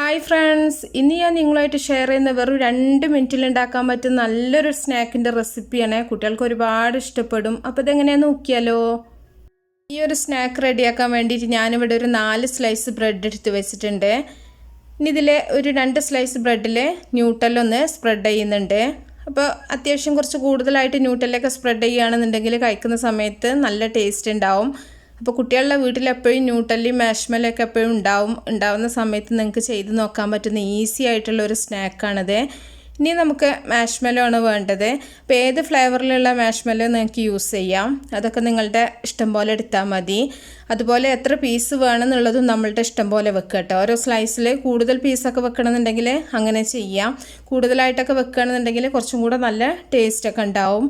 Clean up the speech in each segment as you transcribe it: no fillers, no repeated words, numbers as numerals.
Hi friends, ഇന്ന് ഞാൻ നിങ്ങളുമായിട്ട് ഷെയർ ചെയ്യുന്ന വെറും 2 മിനിറ്റിൽ ഉണ്ടാക്കാൻ പറ്റുന്ന നല്ലൊരു സ്നാക്കിൻ്റെ റെസിപ്പിയാണ്. കുട്ടികൾക്ക് ഒരുപാട് ഇഷ്ടപ്പെടും. അപ്പോൾ ഇതെങ്ങനെയാണെന്ന് നോക്കിയാലോ. ഈ ഒരു സ്നാക്ക് റെഡിയാക്കാൻ വേണ്ടിയിട്ട് ഞാനിവിടെ ഒരു 4 സ്ലൈസ് ബ്രെഡ് എടുത്ത് വെച്ചിട്ടുണ്ട്. ഇനി ഇതിൽ ഒരു 2 സ്ലൈസ് ബ്രെഡിൽ ന്യൂട്ടല്ലൊന്ന് സ്പ്രെഡ് ചെയ്യുന്നുണ്ട്. അപ്പോൾ അത്യാവശ്യം കുറച്ച് കൂടുതലായിട്ട് ന്യൂട്ടല്ലൊക്കെ സ്പ്രെഡ് ചെയ്യുകയാണെന്നുണ്ടെങ്കിൽ കഴിക്കുന്ന സമയത്ത് നല്ല ടേസ്റ്റ് ഉണ്ടാവും. അപ്പോൾ കുട്ടികളുടെ വീട്ടിൽ എപ്പോഴും ന്യൂട്ടല്ലി മാഷ്മലോ ഒക്കെ എപ്പോഴും ഉണ്ടാവുന്ന സമയത്ത് നിങ്ങൾക്ക് ചെയ്ത് നോക്കാൻ പറ്റുന്ന ഈസി ആയിട്ടുള്ളൊരു സ്നാക്കാണിത്. ഇനി നമുക്ക് മാഷ്മലോ ആണ് വേണ്ടത്. അപ്പോൾ ഏത് ഫ്ലേവറിലുള്ള മാഷ്മലോ നിങ്ങൾക്ക് യൂസ് ചെയ്യാം. അതൊക്കെ നിങ്ങളുടെ ഇഷ്ടം പോലെ എടുത്താൽ മതി. അതുപോലെ എത്ര പീസ് വേണമെന്നുള്ളതും നമ്മളുടെ ഇഷ്ടം പോലെ വെക്കുക കേട്ടോ. ഓരോ സ്ലൈസിൽ കൂടുതൽ പീസൊക്കെ വെക്കണമെന്നുണ്ടെങ്കിൽ അങ്ങനെ ചെയ്യാം. കൂടുതലായിട്ടൊക്കെ വെക്കുകയാണെന്നുണ്ടെങ്കിൽ കുറച്ചും കൂടെ നല്ല ടേസ്റ്റൊക്കെ ഉണ്ടാവും.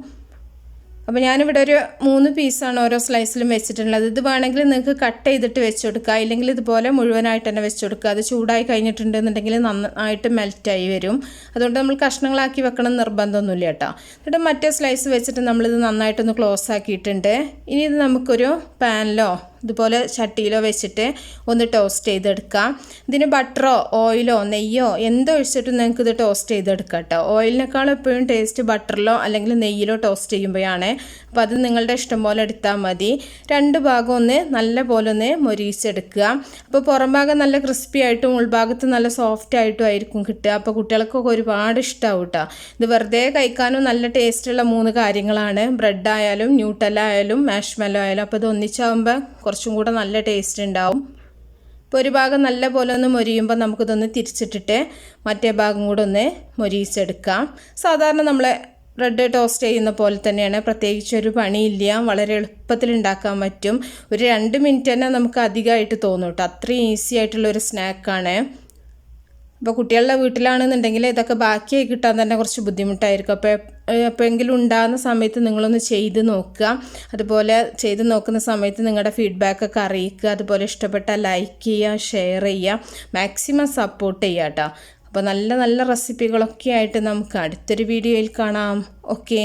അപ്പോൾ ഞാനിവിടെ ഒരു 3 പീസാണ് ഓരോ സ്ലൈസിലും വെച്ചിട്ടുള്ളത്. ഇത് വേണമെങ്കിൽ നിങ്ങൾക്ക് കട്ട് ചെയ്തിട്ട് വെച്ച് കൊടുക്കുക, ഇല്ലെങ്കിൽ ഇതുപോലെ മുഴുവനായിട്ട് തന്നെ വെച്ച് കൊടുക്കുക. അത് ചൂടായി കഴിഞ്ഞിട്ടുണ്ടെന്നുണ്ടെങ്കിൽ നന്നായിട്ട് മെൽറ്റായി വരും. അതുകൊണ്ട് നമ്മൾ കഷ്ണങ്ങളാക്കി വെക്കണം നിർബന്ധമൊന്നുമില്ല കേട്ടോ. എന്നിട്ട് മറ്റേ സ്ലൈസ് വെച്ചിട്ട് നമ്മളിത് നന്നായിട്ടൊന്ന് ക്ലോസ് ആക്കിയിട്ടുണ്ട്. ഇനി ഇത് നമുക്കൊരു പാനിലോ ഇതുപോലെ ചട്ടിയിലോ വെച്ചിട്ട് ഒന്ന് ടോസ്റ്റ് ചെയ്തെടുക്കാം. ഇതിന് ബട്ടറോ ഓയിലോ നെയ്യോ എന്തൊഴിച്ചിട്ടും നിങ്ങൾക്ക് ഇത് ടോസ്റ്റ് ചെയ്തെടുക്കാം കേട്ടോ. ഓയിലിനേക്കാളും എപ്പോഴും ടേസ്റ്റ് ബട്ടറിലോ അല്ലെങ്കിൽ നെയ്യിലോ ടോസ്റ്റ് ചെയ്യുമ്പോഴാണ്. അപ്പോൾ അത് നിങ്ങളുടെ ഇഷ്ടം പോലെ എടുത്താൽ മതി. 2 ഭാഗം ഒന്ന് നല്ല പോലെ ഒന്ന് മൊരിയിച്ചെടുക്കുക. അപ്പോൾ പുറം ഭാഗം നല്ല ക്രിസ്പി ആയിട്ടും ഉൾഭാഗത്ത് നല്ല സോഫ്റ്റ് ആയിട്ടും ആയിരിക്കും കിട്ടുക. അപ്പോൾ കുട്ടികൾക്കൊക്കെ ഒരുപാട് ഇഷ്ടമാവും കേട്ടോ. ഇത് വെറുതെ കഴിക്കാനും നല്ല ടേസ്റ്റുള്ള 3 കാര്യങ്ങളാണ്. ബ്രെഡ് ആയാലും ന്യൂട്ടല്ല ആയാലും മാഷ്മലോ ആയാലും. അപ്പോൾ ഇത് ഒന്നിച്ചാകുമ്പോൾ കുറച്ചും കൂടെ നല്ല ടേസ്റ്റ് ഉണ്ടാവും. ഇപ്പോൾ ഒരു ഭാഗം നല്ല പോലെ ഒന്ന് മൊരിയുമ്പോൾ നമുക്കിതൊന്ന് തിരിച്ചിട്ടിട്ട് മറ്റേ ഭാഗം കൂടെ ഒന്ന് മൊരിയിച്ചെടുക്കാം. സാധാരണ നമ്മൾ ബ്രെഡ് ടോസ്റ്റ് ചെയ്യുന്ന പോലെ തന്നെയാണ്. പ്രത്യേകിച്ച് ഒരു പണിയില്ല, വളരെ എളുപ്പത്തിൽ ഉണ്ടാക്കാൻ പറ്റും. ഒരു 2 മിനിറ്റ് തന്നെ നമുക്ക് അധികമായിട്ട് തോന്നും കേട്ടോ. അത്രയും ഈസി ആയിട്ടുള്ളൊരു സ്നാക്കാണ്. അപ്പോൾ കുട്ടികളുടെ വീട്ടിലാണെന്നുണ്ടെങ്കിൽ ഇതൊക്കെ ബാക്കിയായി കിട്ടാൻ തന്നെ കുറച്ച് ബുദ്ധിമുട്ടായിരിക്കും. അപ്പോൾ എപ്പോഴെങ്കിലും ഉണ്ടാകുന്ന സമയത്ത് നിങ്ങളൊന്ന് ചെയ്ത് നോക്കുക. അതുപോലെ ചെയ്ത് നോക്കുന്ന സമയത്ത് നിങ്ങളുടെ ഫീഡ്ബാക്കൊക്കെ അറിയിക്കുക. അതുപോലെ ഇഷ്ടപ്പെട്ടാൽ ലൈക്ക് ചെയ്യുക, ഷെയർ ചെയ്യുക, മാക്സിമം സപ്പോർട്ട് ചെയ്യുക കേട്ടോ. അപ്പോൾ നല്ല നല്ല റെസിപ്പികളൊക്കെ ആയിട്ട് നമുക്ക് അടുത്തൊരു വീഡിയോയിൽ കാണാം. ഓക്കേ.